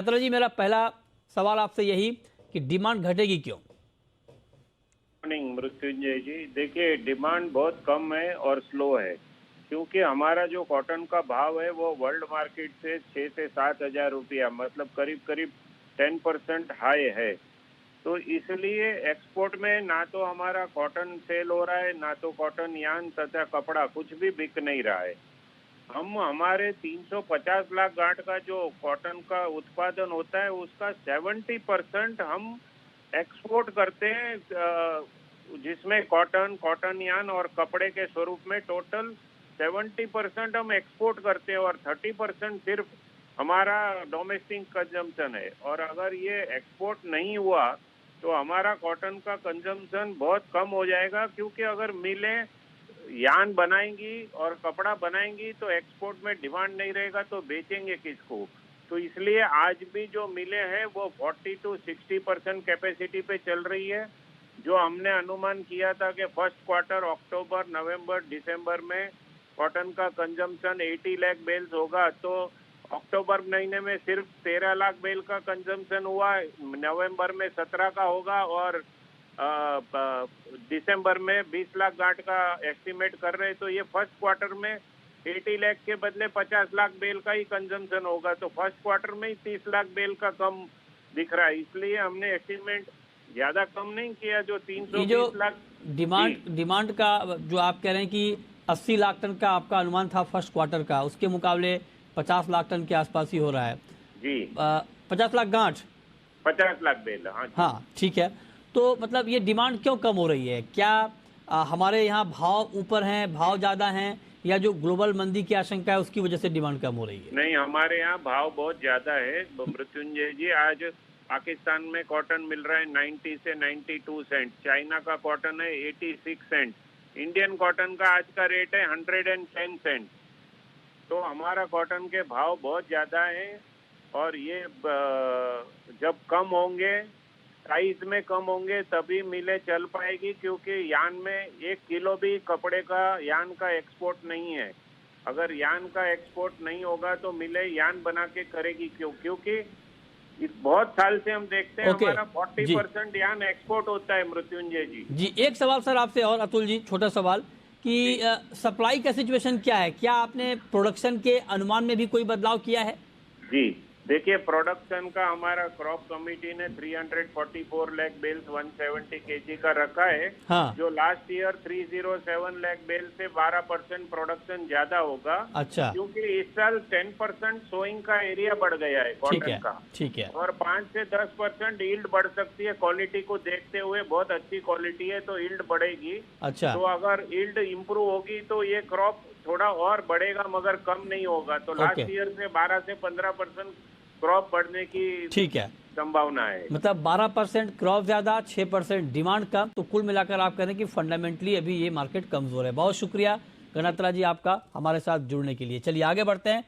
छात्र जी, मेरा पहला सवाल आपसे यही कि डिमांड घटेगी क्यों? मॉर्निंग मृत्युंजय जी, देखिए डिमांड बहुत कम है और स्लो है क्योंकि हमारा जो कॉटन का भाव है वो वर्ल्ड मार्केट से 6 से 7 हजार रुपया मतलब करीब करीब 10% हाई है। तो इसलिए एक्सपोर्ट में ना तो हमारा कॉटन सेल हो रहा है, ना तो कॉटन यान तथा कपड़ा कुछ भी बिक नहीं रहा है। हम हमारे 350 लाख गांठ का जो कॉटन का उत्पादन होता है उसका 70% हम एक्सपोर्ट करते हैं, जिसमें कॉटन, कॉटन यान और कपड़े के स्वरूप में टोटल 70% हम एक्सपोर्ट करते हैं और 30% सिर्फ हमारा डोमेस्टिक कंजम्पशन है। और अगर ये एक्सपोर्ट नहीं हुआ तो हमारा कॉटन का कंजम्पशन बहुत कम हो जाएगा, क्योंकि अगर मिलें यान बनाएंगी और कपड़ा बनाएंगी तो एक्सपोर्ट में डिमांड नहीं रहेगा तो बेचेंगे किसको। तो इसलिए आज भी जो मिले हैं वो 40 to 60% कैपेसिटी पे चल रही है। जो हमने अनुमान किया था कि फर्स्ट क्वार्टर अक्टूबर, नवंबर, दिसंबर में कॉटन का कंजम्पशन 80 लाख बेल्स होगा, तो अक्टूबर महीने में सिर्फ 13 लाख बेल का कंजम्पशन हुआ, नवंबर में 17 का होगा और दिसंबर में 20 लाख गांठ का एस्टिमेट कर रहे हैं। तो ये फर्स्ट क्वार्टर में 80 लाख के बदले 50 लाख बेल का ही कंजम्पशन होगा, तो फर्स्ट क्वार्टर में ही 30 लाख बेल का कम दिख रहा है। इसलिए हमने एस्टिमेट ज्यादा कम नहीं किया, जो ये जो 320 लाख डिमांड का जो आप कह रहे हैं कि 80 लाख टन का आपका अनुमान था फर्स्ट क्वार्टर का, उसके मुकाबले 50 लाख टन के आसपास ही हो रहा है जी। 50 लाख गांठ, 50 लाख बेल, हाँ जी। हाँ ठीक है। तो मतलब ये डिमांड क्यों कम हो रही है? क्या हमारे यहाँ भाव ऊपर हैं, भाव ज़्यादा हैं, या जो ग्लोबल मंदी की आशंका है उसकी वजह से डिमांड कम हो रही है? नहीं, हमारे यहाँ भाव बहुत ज्यादा है मृत्युंजय जी। आज पाकिस्तान में कॉटन मिल रहा है 90 से 92 सेंट, चाइना का कॉटन है 86 सेंट, इंडियन कॉटन का आज का रेट है 110 सेंट। तो हमारा कॉटन के भाव बहुत ज्यादा हैं और ये जब कम होंगे, साइज में कम होंगे, तभी मिलें चल पाएगी, क्योंकि यान में 1 किलो भी कपड़े का यान का एक्सपोर्ट नहीं है। अगर यान का एक्सपोर्ट नहीं होगा तो मिले यान बना के करेगी क्यों? क्योंकि इस बहुत साल से हम देखते हैं हमारा 40% यान एक्सपोर्ट होता है मृत्युंजय जी। जी, एक सवाल सर आपसे और अतुल जी, छोटा सवाल कि सप्लाई का सिचुएशन क्या है? क्या आपने प्रोडक्शन के अनुमान में भी कोई बदलाव किया है? जी, देखिए प्रोडक्शन का हमारा क्रॉप कमेटी ने 344 लाख बेल्स 170 केजी का रखा है। हाँ। जो लास्ट ईयर 307 लाख बेल से 12% प्रोडक्शन ज्यादा होगा। अच्छा, क्योंकि इस साल 10% सोइंग का एरिया बढ़ गया है कॉटन का। ठीक है। और 5 से 10% यील्ड बढ़ सकती है। क्वालिटी को देखते हुए बहुत अच्छी क्वालिटी है तो यील्ड बढ़ेगी। अच्छा, तो अगर यील्ड इंप्रूव होगी तो ये क्रॉप थोड़ा और बढ़ेगा, मगर कम नहीं होगा। तो लास्ट ईयर से 12 से 15% क्रॉप बढ़ने की ठीक है, संभावना है। मतलब 12% क्रॉप ज्यादा, 6% डिमांड कम, तो कुल मिलाकर आप कह रहे हैं कि फंडामेंटली अभी ये मार्केट कमजोर है। बहुत शुक्रिया गणतरा जी आपका हमारे साथ जुड़ने के लिए। चलिए आगे बढ़ते हैं।